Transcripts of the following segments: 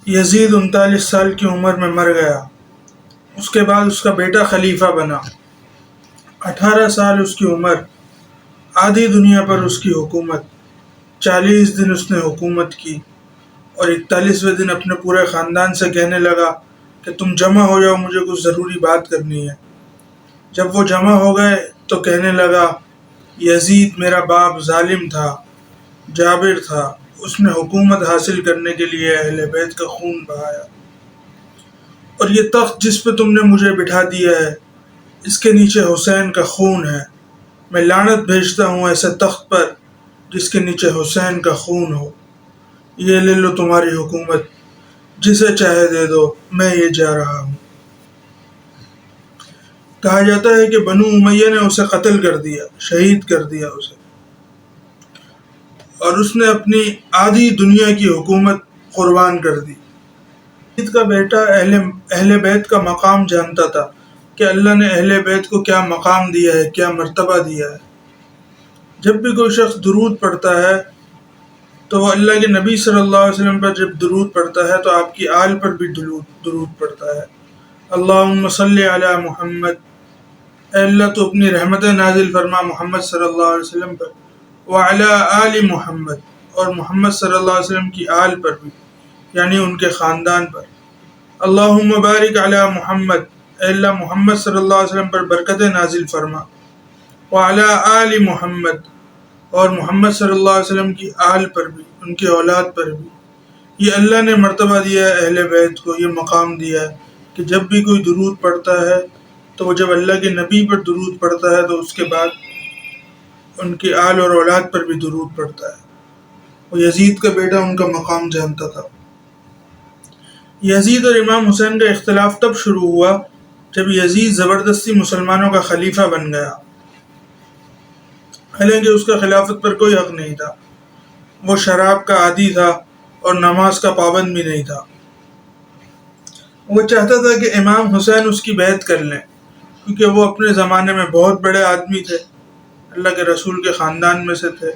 یزید 39 سال کی عمر میں مر گیا۔ اس کے بعد اس کا بیٹا خلیفہ بنا۔ 18 سال اس کی عمر، آدھی دنیا پر اس کی حکومت، 40 دن اس نے حکومت کی، اور 41ویں دن اپنے پورے خاندان سے کہنے لگا کہ تم جمع ہو جاؤ، مجھے کچھ ضروری بات کرنی ہے۔ جب وہ جمع ہو گئے تو کہنے لگا، یزید میرا باپ ظالم تھا، جابر تھا، اس نے حکومت حاصل کرنے کے لیے اہل بیت کا خون بہایا، اور یہ تخت جس پہ تم نے مجھے بٹھا دیا ہے اس کے نیچے حسین کا خون ہے۔ میں لعنت بھیجتا ہوں ایسے تخت پر جس کے نیچے حسین کا خون ہو۔ یہ لے لو تمہاری حکومت، جسے چاہے دے دو، میں یہ جا رہا ہوں۔ کہا جاتا ہے کہ بنو امیہ نے اسے قتل کر دیا، شہید کر دیا اسے، اور اس نے اپنی آدھی دنیا کی حکومت قربان کر دی۔ یزید کا بیٹا اہل بیت کا مقام جانتا تھا کہ اللہ نے اہل بیت کو کیا مقام دیا ہے، کیا مرتبہ دیا ہے۔ جب بھی کوئی شخص درود پڑھتا ہے تو وہ اللہ کے نبی صلی اللہ علیہ وسلم پر جب درود پڑھتا ہے تو آپ کی آل پر بھی درود پڑھتا ہے۔ اللہم صلی علی محمد، اے اللہ تو اپنی رحمت نازل فرما محمد صلی اللہ علیہ وسلم پر، وعلی آل محمد، اور محمد صلی اللہ علیہ وسلم کی آل پر بھی، یعنی ان کے خاندان پر۔ اللہم بارک علی محمد، اے اللہ محمد صلی اللہ علیہ وسلم پر برکت نازل فرما، وعلی آل محمد، اور محمد صلی اللہ علیہ وسلم کی آل پر بھی، ان کی اولاد پر بھی۔ یہ اللہ نے مرتبہ دیا ہے اہل بیت کو، یہ مقام دیا ہے کہ جب بھی کوئی درود پڑھتا ہے تو وہ جب اللہ کے نبی پر درود پڑھتا ہے تو اس کے بعد ان کی آل اور اولاد پر بھی درود پڑھتا ہے۔ وہ یزید کا بیٹا ان کا مقام جانتا تھا۔ یزید اور امام حسین کا اختلاف تب شروع ہوا جب یزید زبردستی مسلمانوں کا خلیفہ بن گیا، حالانکہ اس کا خلافت پر کوئی حق نہیں تھا۔ وہ شراب کا عادی تھا اور نماز کا پابند بھی نہیں تھا۔ وہ چاہتا تھا کہ امام حسین اس کی بیعت کر لیں، کیونکہ وہ اپنے زمانے میں بہت بڑے آدمی تھے، اللہ کے رسول کے خاندان میں سے تھے،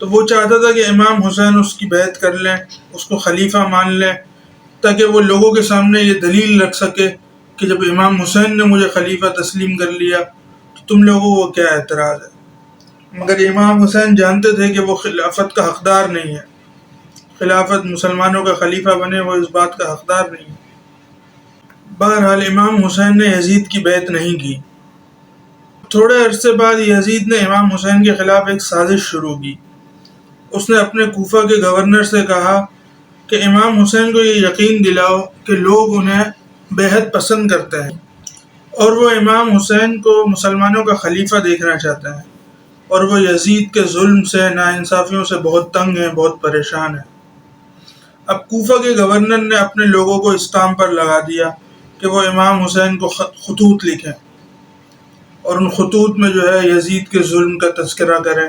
تو وہ چاہتا تھا کہ امام حسین اس کی بیعت کر لیں، اس کو خلیفہ مان لیں، تاکہ وہ لوگوں کے سامنے یہ دلیل رکھ سکے کہ جب امام حسین نے مجھے خلیفہ تسلیم کر لیا تو تم لوگوں کو کیا اعتراض ہے۔ مگر امام حسین جانتے تھے کہ وہ خلافت کا حقدار نہیں ہے، خلافت مسلمانوں کا خلیفہ بنے، وہ اس بات کا حقدار نہیں ہے۔ بہرحال امام حسین نے یزید کی بیعت نہیں کی۔ تھوڑے عرصے بعد یزید نے امام حسین کے خلاف ایک سازش شروع کی۔ اس نے اپنے کوفہ کے گورنر سے کہا کہ امام حسین کو یہ یقین دلاؤ کہ لوگ انہیں بے حد پسند کرتے ہیں، اور وہ امام حسین کو مسلمانوں کا خلیفہ دیکھنا چاہتے ہیں، اور وہ یزید کے ظلم سے، ناانصافیوں سے بہت تنگ ہیں، بہت پریشان ہیں۔ اب کوفہ کے گورنر نے اپنے لوگوں کو اس کام پر لگا دیا کہ وہ امام حسین کو خطوط لکھیں، اور ان خطوط میں جو ہے یزید کے ظلم کا تذکرہ کریں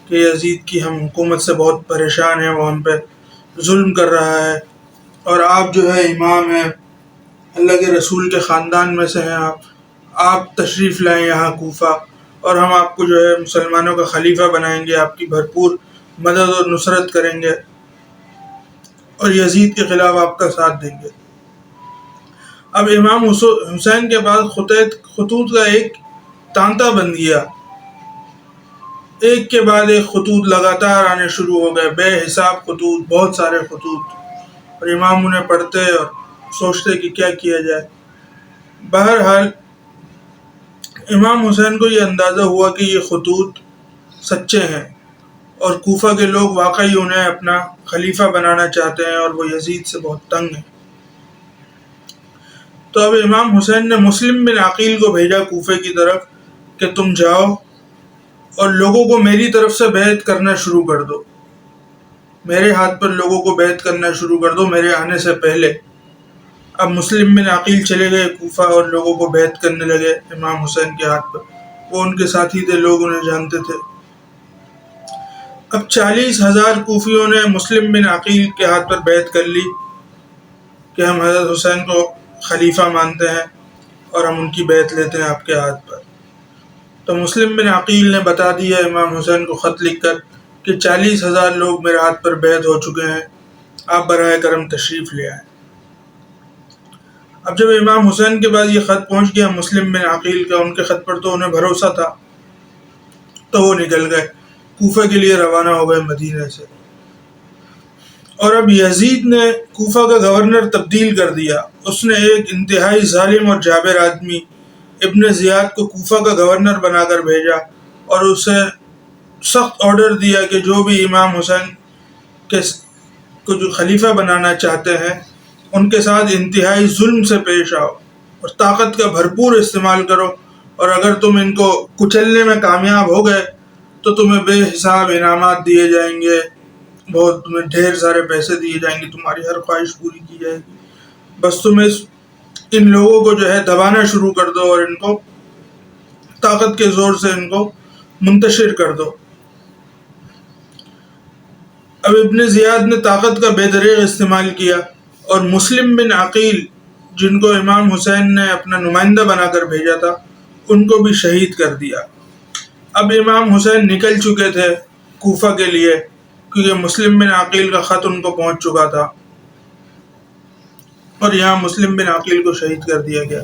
کہ یزید کی ہم حکومت سے بہت پریشان ہیں، وہ ہم پہ ظلم کر رہا ہے، اور آپ جو ہے امام ہیں، اللہ کے رسول کے خاندان میں سے ہیں، آپ تشریف لائیں یہاں کوفہ، اور ہم آپ کو جو ہے مسلمانوں کا خلیفہ بنائیں گے، آپ کی بھرپور مدد اور نصرت کریں گے، اور یزید کے خلاف آپ کا ساتھ دیں گے۔ اب امام حسین کے بعد خطوط کا ایک تانتا بن گیا، ایک کے بعد ایک خطوط لگاتار آنے شروع ہو گئے، بے حساب خطوط، بہت سارے خطوط، اور امام انہیں پڑھتے اور سوچتے کہ کیا کیا جائے۔ بہرحال امام حسین کو یہ اندازہ ہوا کہ یہ خطوط سچے ہیں، اور کوفہ کے لوگ واقعی انہیں اپنا خلیفہ بنانا چاہتے ہیں، اور وہ یزید سے بہت تنگ ہیں۔ تو اب امام حسین نے مسلم بن عقیل کو بھیجا کوفے کی طرف کہ تم جاؤ اور لوگوں کو میری طرف سے بیعت کرنا شروع کر دو، میرے ہاتھ پر لوگوں کو بیعت کرنا شروع کر دو میرے آنے سے پہلے۔ اب مسلم بن عقیل چلے گئے کوفہ اور لوگوں کو بیعت کرنے لگے امام حسین کے ہاتھ پر، وہ ان کے ساتھی تھے، لوگ انہیں جانتے تھے۔ اب 40,000 کوفیوں نے مسلم بن عقیل کے ہاتھ پر بیعت کر لی کہ ہم حضرت حسین کو خلیفہ مانتے ہیں اور ہم ان کی بیعت لیتے ہیں آپ کے ہاتھ پر۔ تو مسلم بن عقیل نے بتا دیا امام حسین کو خط لکھ کر کہ 40,000 لوگ میرے ہاتھ پر بیعت ہو چکے ہیں، آپ براہ کرم تشریف لے آئیں۔ اب جب امام حسین کے بعد یہ خط پہنچ گیا مسلم بن عقیل کا، ان کے خط پر تو انہیں بھروسہ تھا، تو وہ نکل گئے، کوفہ کے لیے روانہ ہو گئے مدینہ سے۔ اور اب یزید نے کوفہ کا گورنر تبدیل کر دیا، اس نے ایک انتہائی ظالم اور جابر آدمی ابن زیاد کو کوفہ کا گورنر بنا کر بھیجا، اور اسے سخت آرڈر دیا کہ جو بھی امام حسین کو جو خلیفہ بنانا چاہتے ہیں ان کے ساتھ انتہائی ظلم سے پیش آؤ اور طاقت کا بھرپور استعمال کرو، اور اگر تم ان کو کچلنے میں کامیاب ہو گئے تو تمہیں بے حساب انعامات دیے جائیں گے، بہت تمہیں ڈھیر سارے پیسے دیے جائیں گے، تمہاری ہر خواہش پوری کی جائے گی، بس تم ان لوگوں کو جو ہے دبانا شروع کر دو اور ان کو طاقت کے زور سے ان کو منتشر کر دو۔ اب ابن زیاد نے طاقت کا بے دریغ استعمال کیا اور مسلم بن عقیل جن کو امام حسین نے اپنا نمائندہ بنا کر بھیجا تھا ان کو بھی شہید کر دیا۔ اب امام حسین نکل چکے تھے کوفہ کے لیے کیونکہ مسلم بن عقیل کا خط ان کو پہنچ چکا تھا، اور یہاں مسلم بن عقیل کو شہید کر دیا گیا۔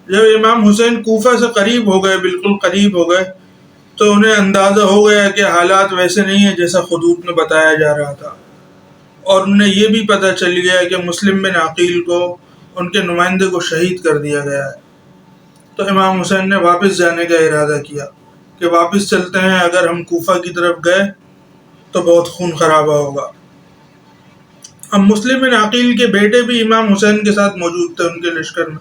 جب امام حسین کوفہ سے قریب ہو گئے، بالکل قریب ہو گئے، تو انہیں اندازہ ہو گیا کہ حالات ویسے نہیں ہیں جیسا خطوط میں بتایا جا رہا تھا، اور انہیں یہ بھی پتہ چل گیا کہ مسلم بن عقیل کو ان کے نمائندے کو شہید کر دیا گیا ہے۔ تو امام حسین نے واپس جانے کا ارادہ کیا کہ واپس چلتے ہیں، اگر ہم کوفہ کی طرف گئے تو بہت خون خرابہ ہوگا۔ اب مسلم بن عقیل کے بیٹے بھی امام حسین کے ساتھ موجود تھے ان کے لشکر میں،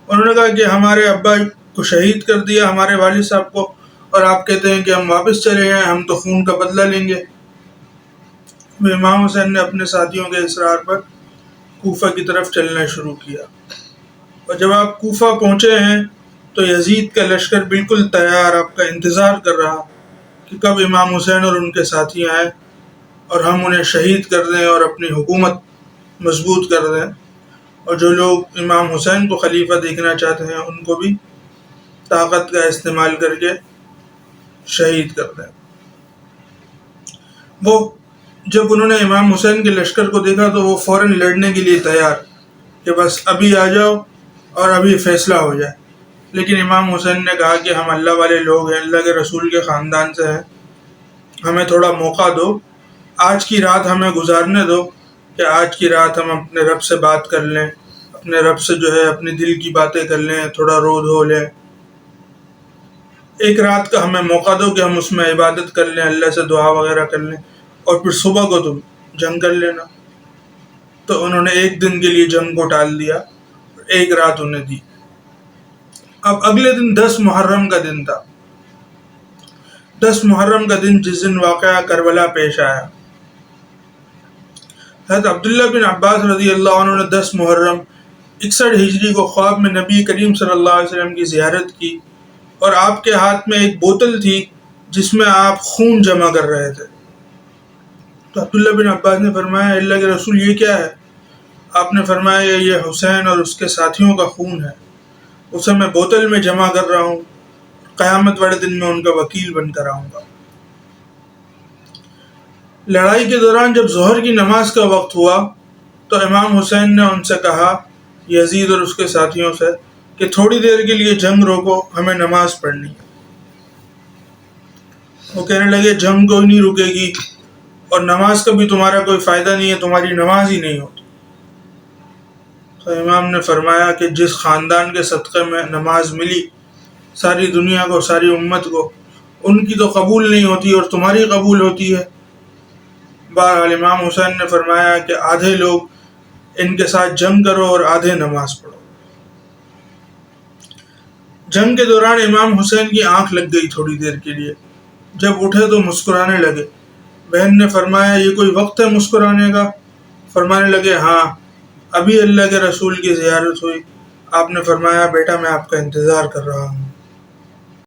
انہوں نے کہا کہ ہمارے ابا کو شہید کر دیا، ہمارے والد صاحب کو، اور آپ کہتے ہیں کہ ہم واپس چلے جائیں، ہم تو خون کا بدلہ لیں گے۔ امام حسین نے اپنے ساتھیوں کے اصرار پر کوفہ کی طرف چلنا شروع کیا، اور جب آپ کوفہ پہنچے ہیں تو یزید کا لشکر بالکل تیار آپ کا انتظار کر رہا کہ کب امام حسین اور ان کے ساتھی آئیں اور ہم انہیں شہید کر دیں اور اپنی حکومت مضبوط کر دیں، اور جو لوگ امام حسین کو خلیفہ دیکھنا چاہتے ہیں ان کو بھی طاقت کا استعمال کر کے شہید کر دیں۔ وہ جب انہوں نے امام حسین کے لشکر کو دیکھا تو وہ فوراً لڑنے کے لیے تیار کہ بس ابھی آ جاؤ اور ابھی فیصلہ ہو جائے، لیکن امام حسین نے کہا کہ ہم اللہ والے لوگ ہیں، اللہ کے رسول کے خاندان سے ہیں، ہمیں تھوڑا موقع دو، آج کی رات ہمیں گزارنے دو کہ آج کی رات ہم اپنے رب سے بات کر لیں، اپنے رب سے جو ہے اپنی دل کی باتیں کر لیں، تھوڑا رو دھو لیں، ایک رات کا ہمیں موقع دو کہ ہم اس میں عبادت کر لیں، اللہ سے دعا وغیرہ کر لیں، اور پھر صبح کو تم جنگ کر لینا۔ تو انہوں نے ایک دن کے لیے جنگ کو ٹال دیا، ایک رات انہیں دی۔ اب اگلے دن 10 محرم کا دن تھا، 10 محرم کا دن جس دن واقعہ کربلا پیش آیا۔ حضرت عبداللہ بن عباس رضی اللہ عنہ نے 10 محرم 61 ہجری کو خواب میں نبی کریم صلی اللہ علیہ وسلم کی زیارت کی، اور آپ کے ہاتھ میں ایک بوتل تھی جس میں آپ خون جمع کر رہے تھے۔ تو عبداللہ بن عباس نے فرمایا اللہ کے رسول یہ کیا ہے؟ آپ نے فرمایا یہ حسین اور اس کے ساتھیوں کا خون ہے، اسے میں بوتل میں جمع کر رہا ہوں، قیامت والے دن میں ان کا وکیل بن کر آؤں گا۔ لڑائی کے دوران جب ظہر کی نماز کا وقت ہوا تو امام حسین نے ان سے کہا، یزید اور اس کے ساتھیوں سے، کہ تھوڑی دیر کے لیے جنگ روکو، ہمیں نماز پڑھنی ہے۔ وہ کہنے لگے جنگ کوئی نہیں رکے گی، اور نماز کا بھی تمہارا کوئی فائدہ نہیں ہے، تمہاری نماز ہی نہیں ہوتی۔ تو امام نے فرمایا کہ جس خاندان کے صدقے میں نماز ملی ساری دنیا کو، ساری امت کو، ان کی تو قبول نہیں ہوتی اور تمہاری قبول ہوتی ہے۔ بہرحال امام حسین نے فرمایا کہ آدھے لوگ ان کے ساتھ جنگ کرو اور آدھے نماز پڑھو۔ جنگ کے دوران امام حسین کی آنکھ لگ گئی تھوڑی دیر کے لیے، جب اٹھے تو مسکرانے لگے۔ بہن نے فرمایا یہ کوئی وقت ہے مسکرانے کا؟ فرمانے لگے ہاں، ابھی اللہ کے رسول کی زیارت ہوئی، آپ نے فرمایا بیٹا میں آپ کا انتظار کر رہا ہوں۔